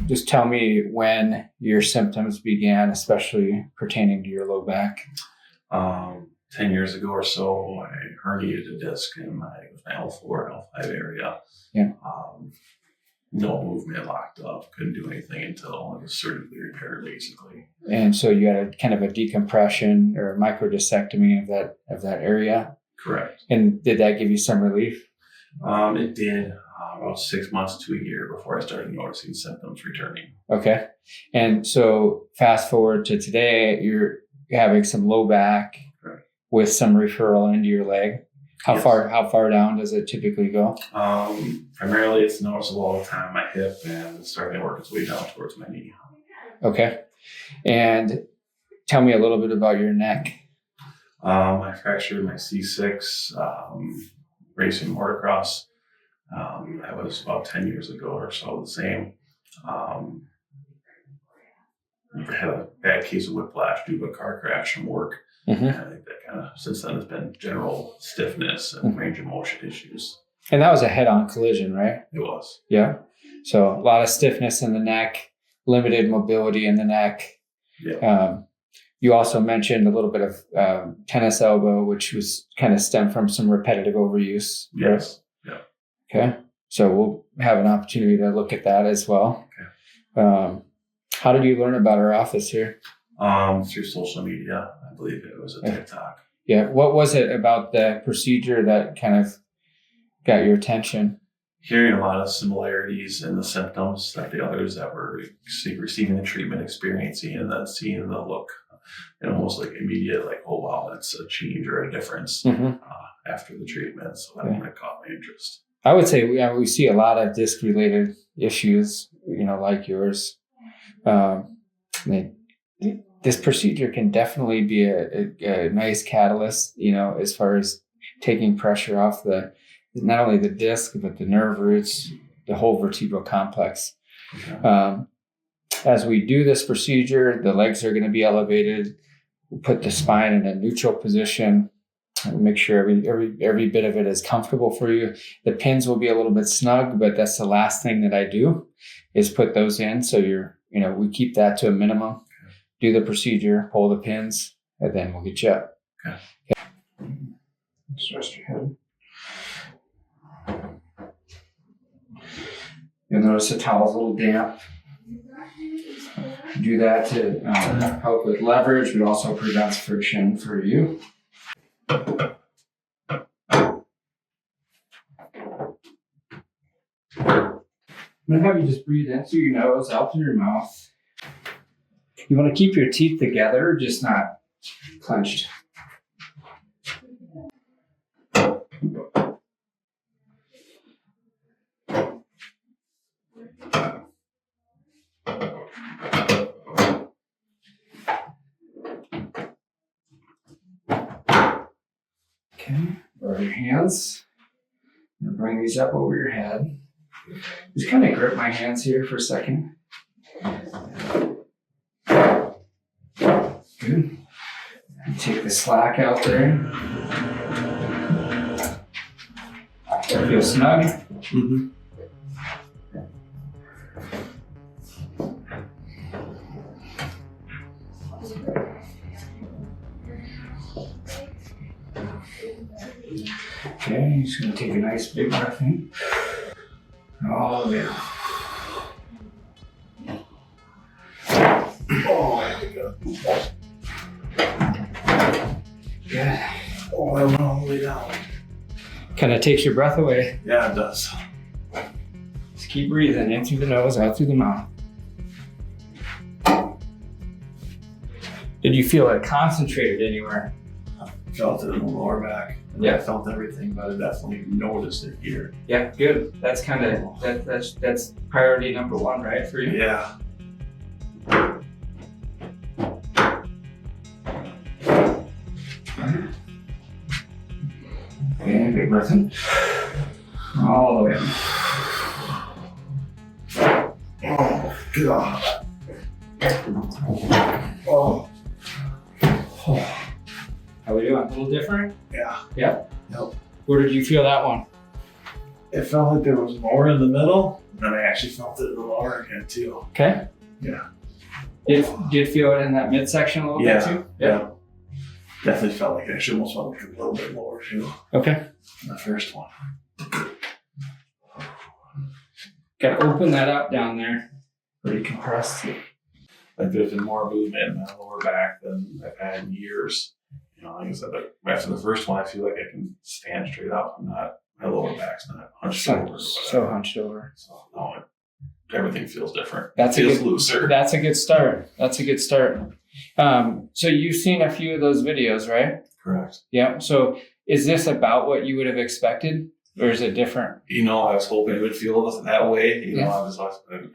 just tell me when your symptoms began, especially pertaining to your low back. 10 years ago or so, I herniated a disc in my L4, L5 area. Yeah. No movement, locked up, couldn't do anything until it was surgically repaired, basically. And so you had a kind of a decompression or a microdiscectomy of that area. Correct. And did that give you some relief? It did about 6 months to a year before I started noticing symptoms returning. Okay. And so fast forward to today, you're having some low back. Correct. With some referral into your leg. How Yes. far down does it typically go? Primarily, it's noticeable all the time on my hip, and it's starting to work its way down towards my knee. Okay. And tell me a little bit about your neck. I fractured my C6 racing motocross. That was about 10 years ago or so, the same. I had a bad case of whiplash due to a car crash from work. Mm-hmm. And I think that kind of, since then, has been general stiffness and range of motion issues. And that was a head-on collision, right? It was. Yeah. So a lot of stiffness in the neck, limited mobility in the neck. Yeah. You also mentioned a little bit of tennis elbow, which was kind of stemmed from some repetitive overuse. Yes. Yeah. Okay. So we'll have an opportunity to look at that as well. Okay. How did you learn about our office here? Through social media. I believe it was a TikTok. Yeah. What was it about the procedure that kind of got your attention? Hearing a lot of similarities in the symptoms that the others that were receiving the treatment experiencing, and then seeing the look and almost like immediate, like, oh wow, that's a change or a difference after the treatment. So that kind of caught my interest. I would say we see a lot of disc related issues, like yours. This procedure can definitely be a nice catalyst, as far as taking pressure off not only the disc, but the nerve roots, the whole vertebral complex. Okay. As we do this procedure, the legs are going to be elevated. We'll put the spine in a neutral position. We'll make sure every bit of it is comfortable for you. The pins will be a little bit snug, but that's the last thing that I do is put those in. So we keep that to a minimum. Okay. Do the procedure, pull the pins, and then we'll get you up. Okay. Just rest your head. You'll notice the towel's a little damp. Do that to help with leverage, but also prevents friction for you. I'm going to have you just breathe in through your nose, out through your mouth. You want to keep your teeth together, just not clenched. Okay, lower your hands. I'm going to bring these up over your head. Just kind of grip my hands here for a second. Good. Take the slack out there. Feel snug? Mm-hmm. Okay, just going to take a nice big breath in. All the way out. Oh, good. Oh, I went all the way down. Kind of takes your breath away. Yeah, it does. Just keep breathing in through the nose, out through the mouth. Did you feel it concentrated anywhere? I felt it in the lower back. Yeah, I felt everything, but I definitely noticed it here. Yeah, good. That's kind of that's priority number one, right, for you? Yeah. Okay, big breath in. All the way in. Oh, God. Oh. Oh. How we doing? A little different? Yeah. Yep. Yep. Where did you feel that one? It felt like there was more in the middle, and then I actually felt it in the lower again too. Okay. Yeah. Did feel it in that midsection a little bit too? Yeah. Definitely felt like it. Actually almost felt like a little bit lower too. Okay. The first one. Got to open that up down there. Pretty compressed. Like there's been more movement in my lower back than I've had in years. You know, like I said, like after the first one, I feel like I can stand straight up. My lower back's not hunched over. So hunched over. So no, everything feels different. That's it feels looser. That's a good start. So you've seen a few of those videos, right? Correct. Yeah. So is this about what you would have expected, or is it different? You know, I was hoping it would feel that way. You know,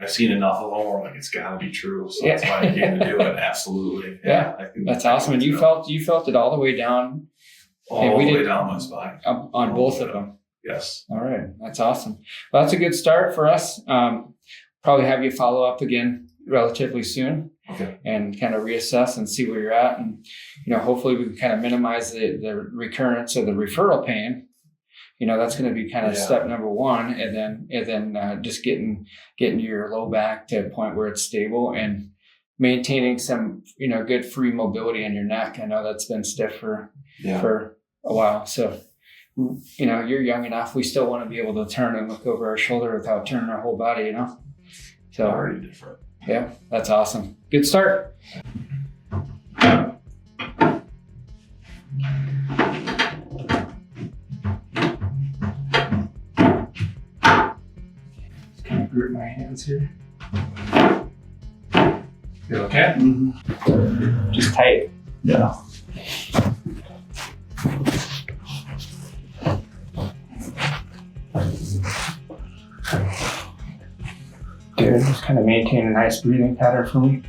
I've seen enough of them where like it's got to be true. So that's why I came to do it. Absolutely. Yeah. That's awesome. And you felt it all the way down. All the way down my spine. On both of them. Yes. All right. That's awesome. Well, that's a good start for us. Probably have you follow up again relatively soon. Okay. And kind of reassess and see where you're at. And, you know, hopefully we can kind of minimize the recurrence or the referral pain. You know, that's going to be kind of step number one. And then just getting your low back to a point where it's stable and maintaining some, you know, good free mobility in your neck. I know that's been stiff for a while. So, you know, you're young enough. We still want to be able to turn and look over our shoulder without turning our whole body, you know? So already different. Yeah, that's awesome. Good start. Just kind of grip my hands here. Feel okay? Mm-hmm. Just tight. Yeah. Good. Just kind of maintain a nice breathing pattern for me.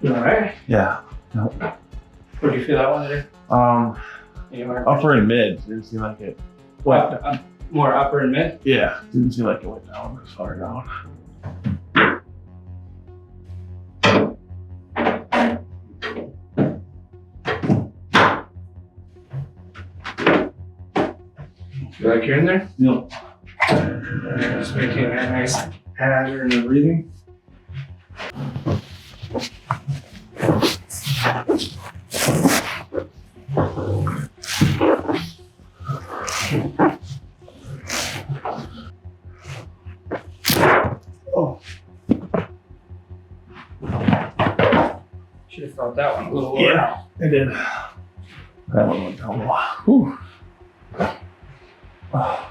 You all right? Yeah. No. Where do you feel that one today? Upper and mid. Didn't seem like it went. More upper and mid? Yeah. Didn't seem like it went down as far down. Feel like you're in there? No. Just maintain that nice pattern of breathing. Oh. Should have felt that one a little lower. Yeah, I did. That one went down a lot. Whew. Oh.